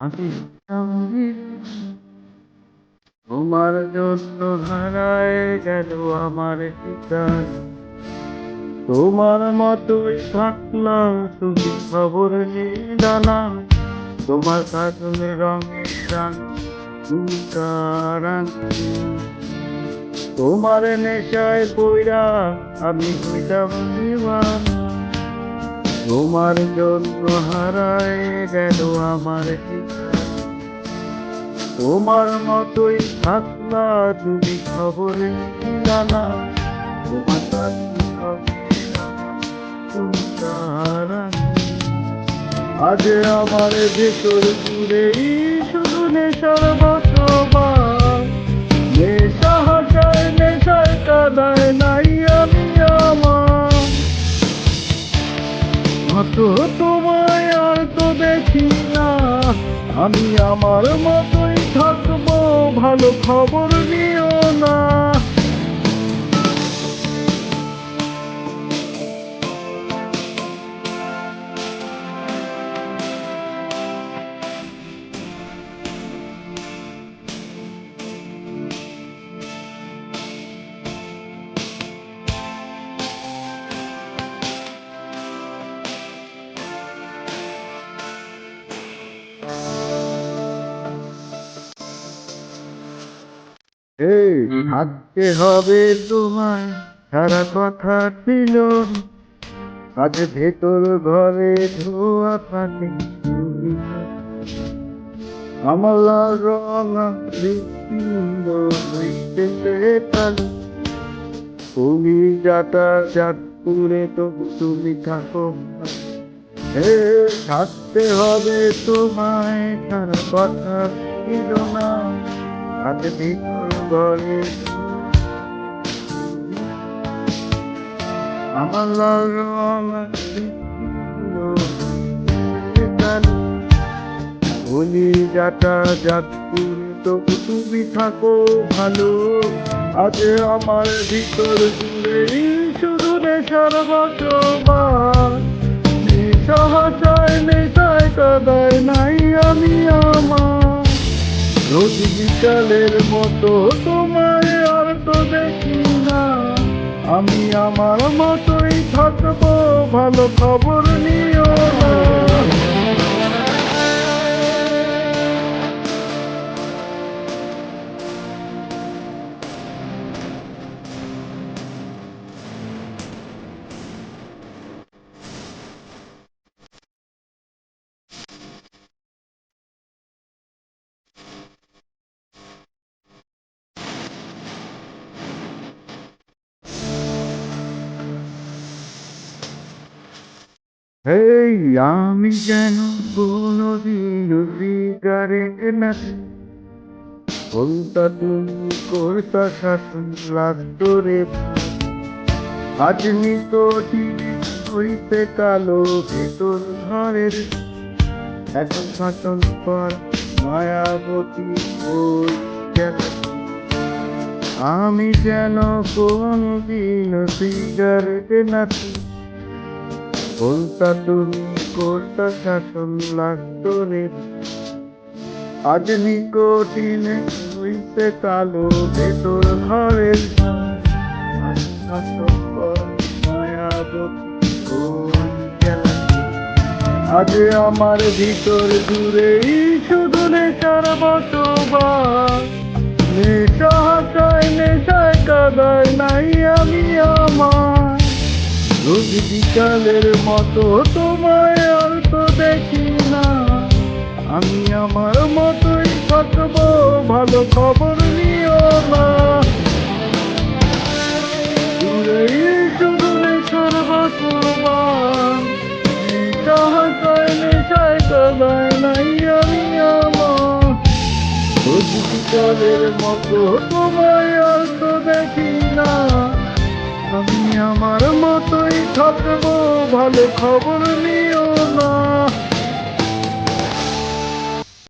আমি তোমার জন্য হারায় গেল আমার ঠিকানা। তোমার মতোই থাকলাম, তুমি খবর নিলা না। তোমার কাজলে রঙের রান তুমি তারান। তোমার নেশায় পইরা আমি হইলাম দিওয়ানা। তোমার জন্য হারায় গেল আমার ঠিকানা। তোমার মতোই থাকলা, তুমি খবর নিলা না। তোমার কাজলে রঙের রান তুমি তারান। আজ আমার ভেতর জুড়েই শুধু নেশার বসবাস। নেশা হাসায় নেশায় কাদায় নাই আমি আমার মতো। তোমায় আর তো দেখি না, আমি আমার মতোই থাকবো, ভালো খবর নিও না। এই থাকতে হবে তোমায়, সারা কথা ছিল। আজ ভেতর ঘরে ধোয়া পাখি আমার লাল রঙা হৃৎপিণ্ড হইতেছে কালো। তুমি যাতায়াত করে তবু তুমি থাকো। হে থাকতে হবে তোমায়, সারা কথা ছিল না। আজ ভিতর ঘরে আমার লাল রঙা হৃৎপিণ্ড হইতেছে কালো। বলি যাতায়াত করে তবু তুমি থাকো ভালো। আজ আমার ভিতর জুড়ে শুধু নেশার বসবাস। নেশা হাসায় নেশায় কাদায় নাই আমি আমার। রোজ বিকালের মতো তোমায় আর তো দেখি না। আমি আমার মতোই থাকবো, ভালো খবর নিও না। এই আমি যেন কোনোদিন সিগারেট নাকি বলতা তুমি করতা শাসন লাগতো রে। আজ নিকটিনে হইতে কালো ভেতর ঘরের এখন শাসন পর মায়াবতী ওই গেল। আমি যেন কোনোদিন সিগারেট নাকি বলতা তুমি করতা শাসন লাগতো রে। আজ নিকটিনে হইতে কালো ভেতর ঘরের আজ আমার ভিতর জুড়েই শুধু নেশার বসবাস। নেশা হাসায় নেশায় কাদায় নাই আমি আমার। রোজ বিকালের মতো তোমায় আর তো দেখি না। আমি আমার মতোই থাকবো, ভালো খবর নিও না। দূরেই শুধু নেশার বসবাস। নেশা হাসায় নেশায় কাদায় নাই আমি আমার। রোজ বিকালের মতো তোমায় আর তো দেখি না। আমি আমার মতোই থাকবো, ভালো খবর নিও না।